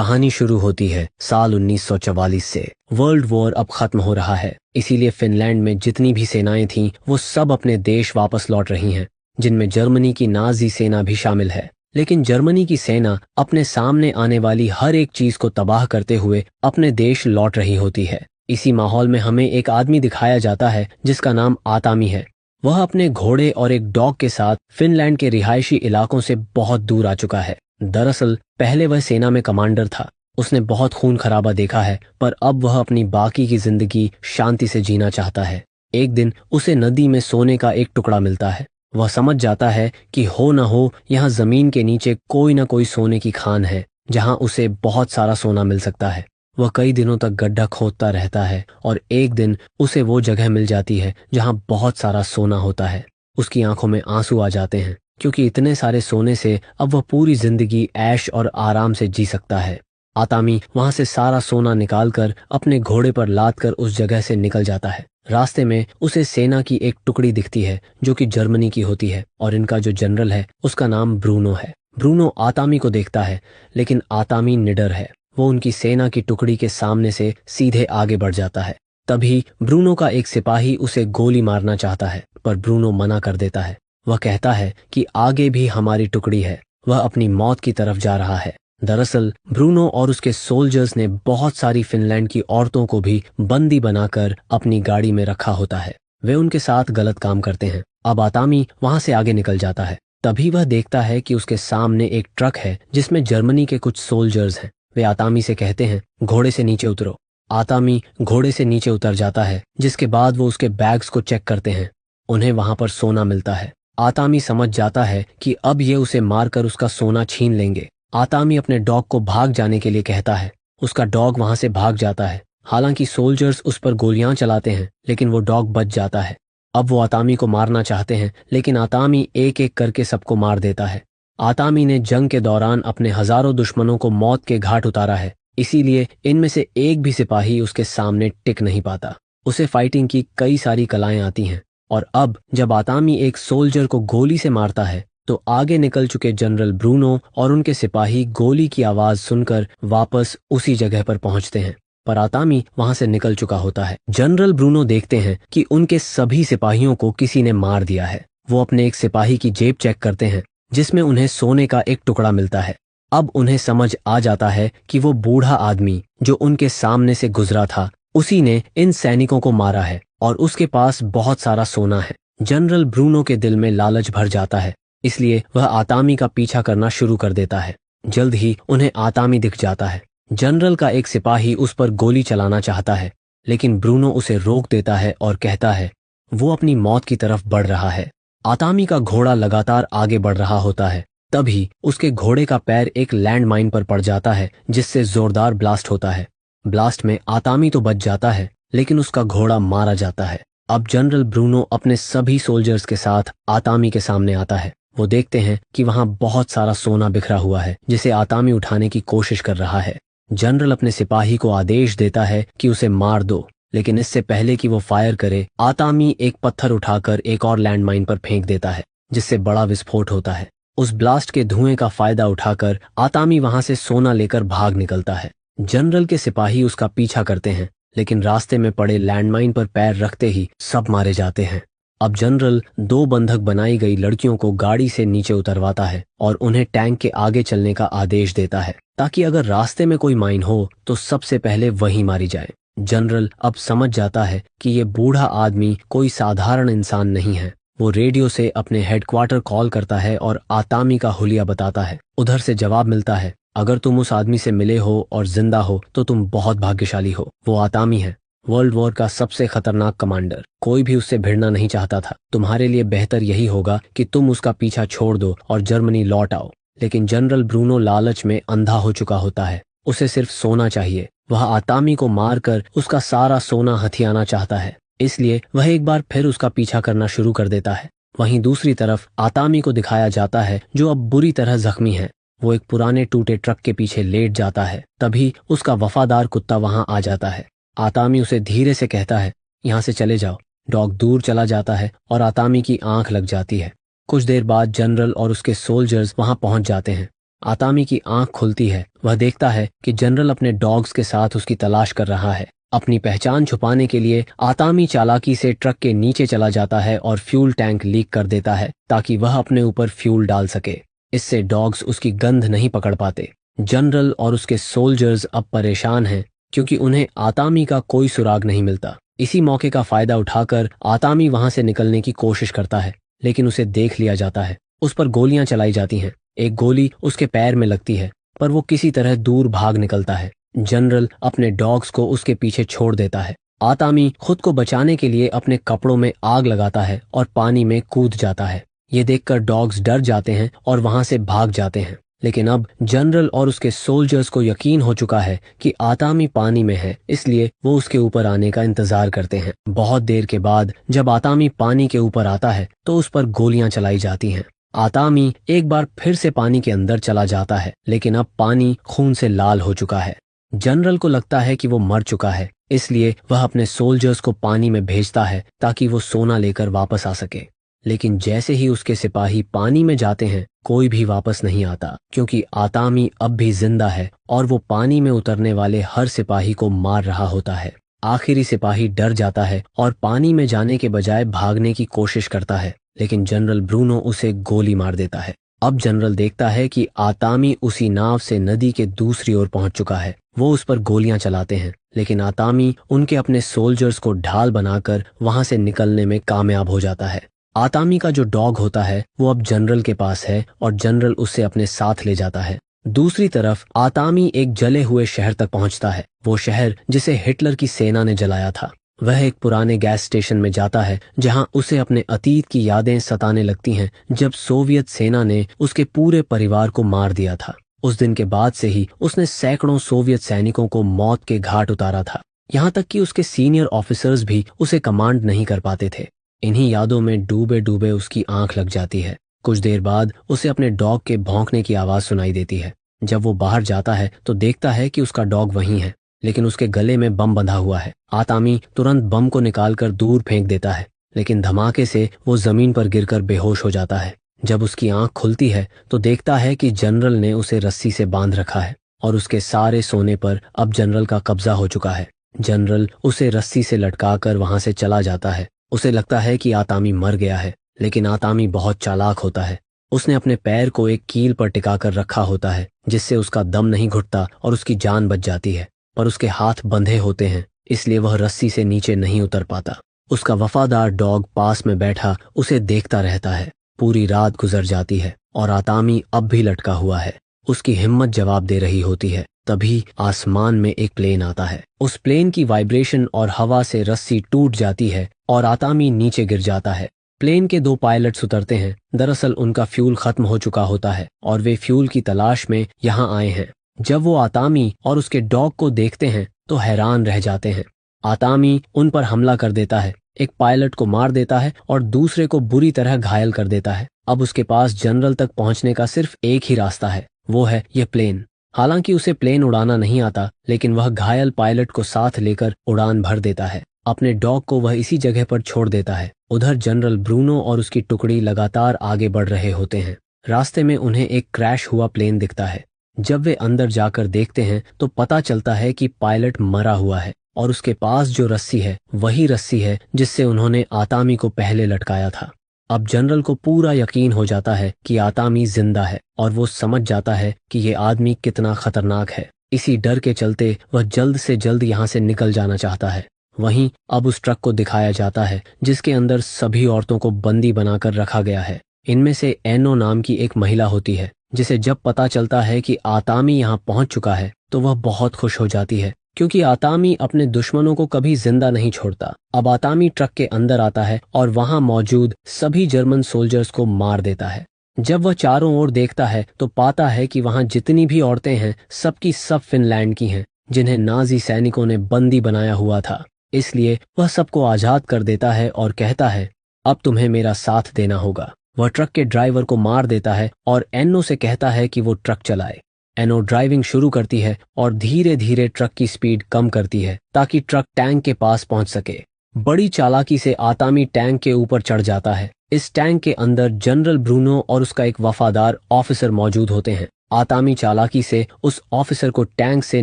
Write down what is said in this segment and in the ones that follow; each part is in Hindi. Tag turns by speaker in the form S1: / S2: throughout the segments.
S1: कहानी शुरू होती है साल 1944 से। वर्ल्ड वॉर अब खत्म हो रहा है, इसीलिए फिनलैंड में जितनी भी सेनाएं थीं वो सब अपने देश वापस लौट रही हैं, जिनमें जर्मनी की नाजी सेना भी शामिल है। लेकिन जर्मनी की सेना अपने सामने आने वाली हर एक चीज को तबाह करते हुए अपने देश लौट रही होती है। इसी माहौल में हमें एक आदमी दिखाया जाता है जिसका नाम आतामी है। वह अपने घोड़े और एक डॉग के साथ फिनलैंड के रिहायशी इलाकों से बहुत दूर आ चुका है। दरअसल पहले वह सेना में कमांडर था। उसने बहुत खून खराबा देखा है, पर अब वह अपनी बाकी की जिंदगी शांति से जीना चाहता है। एक दिन उसे नदी में सोने का एक टुकड़ा मिलता है। वह समझ जाता है कि हो न हो यहाँ जमीन के नीचे कोई न कोई सोने की खान है जहाँ उसे बहुत सारा सोना मिल सकता है। वह कई दिनों तक गड्ढा खोदता रहता है और एक दिन उसे वो जगह मिल जाती है जहाँ बहुत सारा सोना होता है। उसकी आंखों में आंसू आ जाते हैं, क्योंकि इतने सारे सोने से अब वह पूरी जिंदगी ऐश और आराम से जी सकता है। आतामी वहां से सारा सोना निकालकर अपने घोड़े पर लाद कर उस जगह से निकल जाता है। रास्ते में उसे सेना की एक टुकड़ी दिखती है जो कि जर्मनी की होती है, और इनका जो जनरल है उसका नाम ब्रूनो है। ब्रूनो आतामी को देखता है, लेकिन आतामी निडर है। वो उनकी सेना की टुकड़ी के सामने से सीधे आगे बढ़ जाता है। तभी ब्रूनो का एक सिपाही उसे गोली मारना चाहता है, पर ब्रूनो मना कर देता है। वह कहता है कि आगे भी हमारी टुकड़ी है, वह अपनी मौत की तरफ जा रहा है। दरअसल ब्रूनो और उसके सोल्जर्स ने बहुत सारी फिनलैंड की औरतों को भी बंदी बनाकर अपनी गाड़ी में रखा होता है। वे उनके साथ गलत काम करते हैं। अब आतामी वहां से आगे निकल जाता है। तभी वह देखता है कि उसके सामने एक ट्रक है जिसमें जर्मनी के कुछ सोल्जर्स हैं। वे आतामी से कहते हैं, घोड़े से नीचे उतरो। आतामी घोड़े से नीचे उतर जाता है, जिसके बाद वो उसके बैग्स को चेक करते हैं। उन्हें वहां पर सोना मिलता है। आतामी समझ जाता है कि अब ये उसे मारकर उसका सोना छीन लेंगे। आतामी अपने डॉग को भाग जाने के लिए कहता है। उसका डॉग वहां से भाग जाता है। हालांकि सोल्जर्स उस पर गोलियां चलाते हैं, लेकिन वो डॉग बच जाता है। अब वो आतामी को मारना चाहते हैं, लेकिन आतामी एक एक करके सबको मार देता है। आतामी ने जंग के दौरान अपने हजारों दुश्मनों को मौत के घाट उतारा है, इसीलिए इनमें से एक भी सिपाही उसके सामने टिक नहीं पाता। उसे फाइटिंग की कई सारी कलाएं आती हैं, और अब जब आतामी एक सोल्जर को गोली से मारता है तो आगे निकल चुके जनरल ब्रूनो और उनके सिपाही गोली की आवाज सुनकर वापस उसी जगह पर पहुंचते हैं, पर आतामी वहां से निकल चुका होता है। जनरल ब्रूनो देखते हैं कि उनके सभी सिपाहियों को किसी ने मार दिया है। वो अपने एक सिपाही की जेब चेक करते हैं, जिसमें उन्हें सोने का एक टुकड़ा मिलता है। अब उन्हें समझ आ जाता है कि वो बूढ़ा आदमी जो उनके सामने से गुजरा था, उसी ने इन सैनिकों को मारा है और उसके पास बहुत सारा सोना है। जनरल ब्रूनो के दिल में लालच भर जाता है, इसलिए वह आतामी का पीछा करना शुरू कर देता है। जल्द ही उन्हें आतामी दिख जाता है। जनरल का एक सिपाही उस पर गोली चलाना चाहता है, लेकिन ब्रूनो उसे रोक देता है और कहता है वो अपनी मौत की तरफ बढ़ रहा है। आतामी का घोड़ा लगातार आगे बढ़ रहा होता है। तभी उसके घोड़े का पैर एक लैंडमाइन पर पड़ जाता है, जिससे जोरदार ब्लास्ट होता है। ब्लास्ट में आतामी तो बच जाता है, लेकिन उसका घोड़ा मारा जाता है। अब जनरल ब्रूनो अपने सभी सोल्जर्स के साथ आतामी के सामने आता है। वो देखते हैं कि वहां बहुत सारा सोना बिखरा हुआ है, जिसे आतामी उठाने की कोशिश कर रहा है। जनरल अपने सिपाही को आदेश देता है कि उसे मार दो, लेकिन इससे पहले कि वो फायर करे, आतामी एक पत्थर उठाकर एक और लैंडमाइन पर फेंक देता है, जिससे बड़ा विस्फोट होता है। उस ब्लास्ट के धुएं का फायदा उठाकर आतामी वहां से सोना लेकर भाग निकलता है। जनरल के सिपाही उसका पीछा करते हैं, लेकिन रास्ते में पड़े लैंडमाइन पर पैर रखते ही सब मारे जाते हैं। अब जनरल 2 बंधक बनाई गई लड़कियों को गाड़ी से नीचे उतरवाता है और उन्हें टैंक के आगे चलने का आदेश देता है, ताकि अगर रास्ते में कोई माइन हो तो सबसे पहले वही मारी जाए। जनरल अब समझ जाता है कि ये बूढ़ा आदमी कोई साधारण इंसान नहीं है। वो रेडियो से अपने हेडक्वार्टर कॉल करता है और आतामी का हुलिया बताता है। उधर से जवाब मिलता है, अगर तुम उस आदमी से मिले हो और जिंदा हो तो तुम बहुत भाग्यशाली हो। वो आतामी है, वर्ल्ड वॉर का सबसे खतरनाक कमांडर। कोई भी उससे भिड़ना नहीं चाहता था। तुम्हारे लिए बेहतर यही होगा कि तुम उसका पीछा छोड़ दो और जर्मनी लौट आओ। लेकिन जनरल ब्रूनो लालच में अंधा हो चुका होता है। उसे सिर्फ सोना चाहिए। वह आतामी को मारकर उसका सारा सोना हथियाना चाहता है, इसलिए वह एक बार फिर उसका पीछा करना शुरू कर देता है। वहीं दूसरी तरफ आतामी को दिखाया जाता है, जो अब बुरी तरह जख्मी है। वो एक पुराने टूटे ट्रक के पीछे लेट जाता है। तभी उसका वफादार कुत्ता वहां आ जाता है। आतामी उसे धीरे से कहता है, यहाँ से चले जाओ। डॉग दूर चला जाता है और आतामी की आंख लग जाती है। कुछ देर बाद जनरल और उसके सोल्जर्स वहां पहुंच जाते हैं। आतामी की आंख खुलती है। वह देखता है कि जनरल अपने डॉग्स के साथ उसकी तलाश कर रहा है। अपनी पहचान छुपाने के लिए आतामी चालाकी से ट्रक के नीचे चला जाता है और फ्यूल टैंक लीक कर देता है ताकि वह अपने ऊपर फ्यूल डाल सके। इससे डॉग्स उसकी गंध नहीं पकड़ पाते। जनरल और उसके सोल्जर्स अब परेशान हैं क्योंकि उन्हें आतामी का कोई सुराग नहीं मिलता। इसी मौके का फायदा उठाकर आतामी वहां से निकलने की कोशिश करता है, लेकिन उसे देख लिया जाता है। उस पर गोलियां चलाई जाती हैं। एक गोली उसके पैर में लगती है, पर वो किसी तरह दूर भाग निकलता है। जनरल अपने डॉग्स को उसके पीछे छोड़ देता है। आतामी खुद को बचाने के लिए अपने कपड़ों में आग लगाता है और पानी में कूद जाता है। ये देखकर डॉग्स डर जाते हैं और वहां से भाग जाते हैं। लेकिन अब जनरल और उसके सोल्जर्स को यकीन हो चुका है कि आतामी पानी में है, इसलिए वो उसके ऊपर आने का इंतजार करते हैं। बहुत देर के बाद जब आतामी पानी के ऊपर आता है तो उस पर गोलियां चलाई जाती हैं। आतामी एक बार फिर से पानी के अंदर चला जाता है, लेकिन अब पानी खून से लाल हो चुका है। जनरल को लगता है कि वो मर चुका है, इसलिए वह अपने सोल्जर्स को पानी में भेजता है ताकि वो सोना लेकर वापस आ सके। लेकिन जैसे ही उसके सिपाही पानी में जाते हैं, कोई भी वापस नहीं आता, क्योंकि आतामी अब भी जिंदा है और वो पानी में उतरने वाले हर सिपाही को मार रहा होता है। आखिरी सिपाही डर जाता है और पानी में जाने के बजाय भागने की कोशिश करता है, लेकिन जनरल ब्रूनो उसे गोली मार देता है। अब जनरल देखता है कि आतामी उसी नाव से नदी के दूसरी ओर पहुंच चुका है। वो उस पर गोलियां चलाते हैं, लेकिन आतामी उनके अपने सोल्जर्स को ढाल बनाकर वहां से निकलने में कामयाब हो जाता है। आतामी का जो डॉग होता है वो अब जनरल के पास है और जनरल उसे अपने साथ ले जाता है। दूसरी तरफ आतामी एक जले हुए शहर तक पहुंचता है, वो शहर जिसे हिटलर की सेना ने जलाया था। वह एक पुराने गैस स्टेशन में जाता है जहां उसे अपने अतीत की यादें सताने लगती हैं, जब सोवियत सेना ने उसके पूरे परिवार को मार दिया था। उस दिन के बाद से ही उसने सैकड़ों सोवियत सैनिकों को मौत के घाट उतारा था। यहाँ तक कि उसके सीनियर ऑफिसर्स भी उसे कमांड नहीं कर पाते थे। इन्हीं यादों में डूबे डूबे उसकी आंख लग जाती है। कुछ देर बाद उसे अपने डॉग के भौंकने की आवाज सुनाई देती है। जब वो बाहर जाता है तो देखता है कि उसका डॉग वहीं है, लेकिन उसके गले में बम बंधा हुआ है। आतामी तुरंत बम को निकालकर दूर फेंक देता है, लेकिन धमाके से वो जमीन पर गिरकर बेहोश हो जाता है। जब उसकी आंख खुलती है तो देखता है कि जनरल ने उसे रस्सी से बांध रखा है और उसके सारे सोने पर अब जनरल का कब्जा हो चुका है। जनरल उसे रस्सी से लटकाकर वहां से चला जाता है। उसे लगता है कि आतामी मर गया है, लेकिन आतामी बहुत चालाक होता है। उसने अपने पैर को एक कील पर टिकाकर रखा होता है, जिससे उसका दम नहीं घुटता और उसकी जान बच जाती है। पर उसके हाथ बंधे होते हैं, इसलिए वह रस्सी से नीचे नहीं उतर पाता। उसका वफादार डॉग पास में बैठा उसे देखता रहता है। पूरी रात गुजर जाती है और आतामी अब भी लटका हुआ है। उसकी हिम्मत जवाब दे रही होती है। तभी आसमान में एक प्लेन आता है। उस प्लेन की वाइब्रेशन और हवा से रस्सी टूट जाती है और आतामी नीचे गिर जाता है। प्लेन के 2 पायलट्स उतरते हैं। दरअसल उनका फ्यूल खत्म हो चुका होता है और वे फ्यूल की तलाश में यहाँ आए हैं। जब वो आतामी और उसके डॉग को देखते हैं तो हैरान रह जाते हैं। आतामी उन पर हमला कर देता है, एक पायलट को मार देता है और दूसरे को बुरी तरह घायल कर देता है। अब उसके पास जनरल तक पहुंचने का सिर्फ एक ही रास्ता है, वो है यह प्लेन। हालांकि उसे प्लेन उड़ाना नहीं आता, लेकिन वह घायल पायलट को साथ लेकर उड़ान भर देता है। अपने डॉग को वह इसी जगह पर छोड़ देता है। उधर जनरल ब्रूनो और उसकी टुकड़ी लगातार आगे बढ़ रहे होते हैं। रास्ते में उन्हें एक क्रैश हुआ प्लेन दिखता है। जब वे अंदर जाकर देखते हैं तो पता चलता है कि पायलट मरा हुआ है और उसके पास जो रस्सी है वही रस्सी है जिससे उन्होंने आतामी को पहले लटकाया था। अब जनरल को पूरा यकीन हो जाता है कि आतामी जिंदा है और वो समझ जाता है कि ये आदमी कितना खतरनाक है। इसी डर के चलते वह जल्द से जल्द यहाँ से निकल जाना चाहता है। वहीं अब उस ट्रक को दिखाया जाता है जिसके अंदर सभी औरतों को बंदी बनाकर रखा गया है। इनमें से एनो नाम की एक महिला होती है, जिसे जब पता चलता है कि आतामी यहाँ पहुंच चुका है तो वह बहुत खुश हो जाती है, क्योंकि आतामी अपने दुश्मनों को कभी जिंदा नहीं छोड़ता। अब आतामी ट्रक के अंदर आता है और वहां मौजूद सभी जर्मन सोल्जर्स को मार देता है। जब वह चारों ओर देखता है तो पाता है कि वहां जितनी भी औरतें हैं सबकी सब फिनलैंड की हैं, जिन्हें नाजी सैनिकों ने बंदी बनाया हुआ था। इसलिए वह सबको आजाद कर देता है और कहता है, अब तुम्हें मेरा साथ देना होगा। वह ट्रक के ड्राइवर को मार देता है और एनो से कहता है कि वो ट्रक चलाए। एनो ड्राइविंग शुरू करती है और धीरे धीरे ट्रक की स्पीड कम करती है ताकि ट्रक टैंक के पास पहुंच सके। बड़ी चालाकी से आतामी टैंक के ऊपर चढ़ जाता है। इस टैंक के अंदर जनरल ब्रूनो और उसका एक वफादार ऑफिसर मौजूद होते हैं। आतामी चालाकी से उस ऑफिसर को टैंक से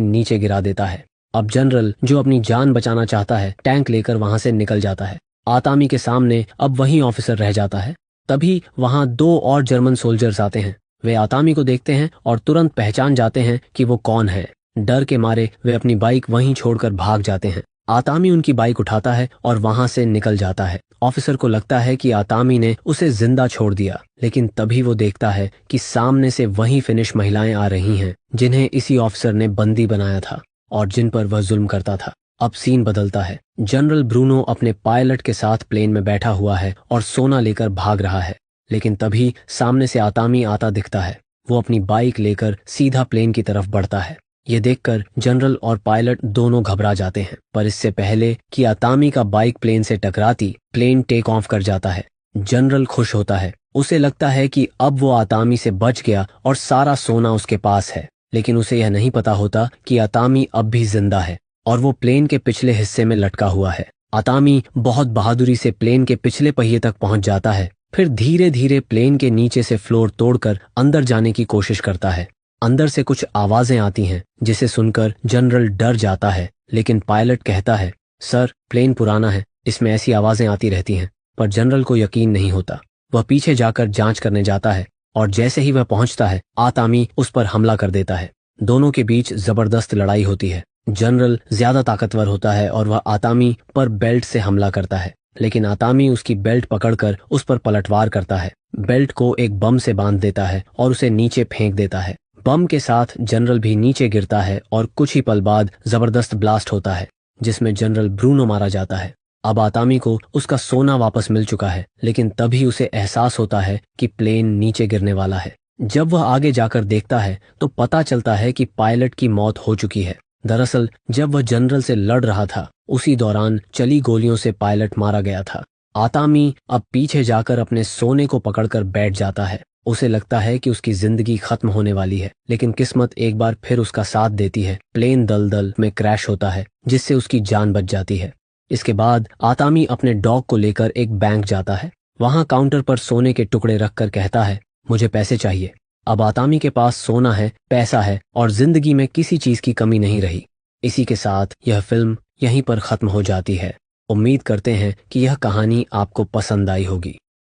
S1: नीचे गिरा देता है। अब जनरल, जो अपनी जान बचाना चाहता है, टैंक लेकर वहां से निकल जाता है। आतामी के सामने अब वही ऑफिसर रह जाता है। तभी वहां 2 और जर्मन सोल्जर्स आते हैं। वे आतामी को देखते हैं और तुरंत पहचान जाते हैं कि वो कौन है। डर के मारे वे अपनी बाइक वहीं छोड़कर भाग जाते हैं। आतामी उनकी बाइक उठाता है और वहां से निकल जाता है। ऑफिसर को लगता है कि आतामी ने उसे जिंदा छोड़ दिया, लेकिन तभी वो देखता है कि सामने से वही फिनिश महिलाएं आ रही हैं जिन्हें इसी ऑफिसर ने बंदी बनाया था और जिन पर वह जुल्म करता था। अब सीन बदलता है। जनरल ब्रूनो अपने पायलट के साथ प्लेन में बैठा हुआ है और सोना लेकर भाग रहा है, लेकिन तभी सामने से आतामी आता दिखता है। वो अपनी बाइक लेकर सीधा प्लेन की तरफ बढ़ता है। ये देखकर जनरल और पायलट दोनों घबरा जाते हैं, पर इससे पहले कि आतामी का बाइक प्लेन से टकराती, प्लेन टेक ऑफ कर जाता है। जनरल खुश होता है। उसे लगता है कि अब वो आतामी से बच गया और सारा सोना उसके पास है, लेकिन उसे यह नहीं पता होता कि आतामी अब भी जिंदा है और वो प्लेन के पिछले हिस्से में लटका हुआ है। आतामी बहुत बहादुरी से प्लेन के पिछले पहिए तक पहुंच जाता है, फिर धीरे धीरे प्लेन के नीचे से फ्लोर तोड़कर अंदर जाने की कोशिश करता है। अंदर से कुछ आवाजें आती हैं जिसे सुनकर जनरल डर जाता है, लेकिन पायलट कहता है, सर, प्लेन पुराना है, इसमें ऐसी आवाजें आती रहती हैं। पर जनरल को यकीन नहीं होता। वह पीछे जाकर जांच करने जाता है और जैसे ही वह पहुंचता है, आतामी उस पर हमला कर देता है। दोनों के बीच जबरदस्त लड़ाई होती है। जनरल ज्यादा ताकतवर होता है और वह आतामी पर बेल्ट से हमला करता है, लेकिन आतामी उसकी बेल्ट पकड़कर उस पर पलटवार करता है। बेल्ट को एक बम से बांध देता है और उसे नीचे फेंक देता है। बम के साथ जनरल भी नीचे गिरता है और कुछ ही पल बाद जबरदस्त ब्लास्ट होता है जिसमें जनरल ब्रूनो मारा जाता है। अब आतामी को उसका सोना वापस मिल चुका है, लेकिन तभी उसे एहसास होता है कि प्लेन नीचे गिरने वाला है। जब वह आगे जाकर देखता है तो पता चलता है कि पायलट की मौत हो चुकी है। दरअसल जब वह जनरल से लड़ रहा था, उसी दौरान चली गोलियों से पायलट मारा गया था। आतामी अब पीछे जाकर अपने सोने को पकड़कर बैठ जाता है। उसे लगता है कि उसकी जिंदगी खत्म होने वाली है, लेकिन किस्मत एक बार फिर उसका साथ देती है। प्लेन दलदल में क्रैश होता है जिससे उसकी जान बच जाती है। इसके बाद आतामी अपने डॉग को लेकर एक बैंक जाता है। वहां काउंटर पर सोने के टुकड़े रखकर कहता है, मुझे पैसे चाहिए। अब आतामी के पास सोना है, पैसा है और जिंदगी में किसी चीज की कमी नहीं रही। इसी के साथ यह फिल्म यहीं पर खत्म हो जाती है। उम्मीद करते हैं कि यह कहानी आपको पसंद आई होगी।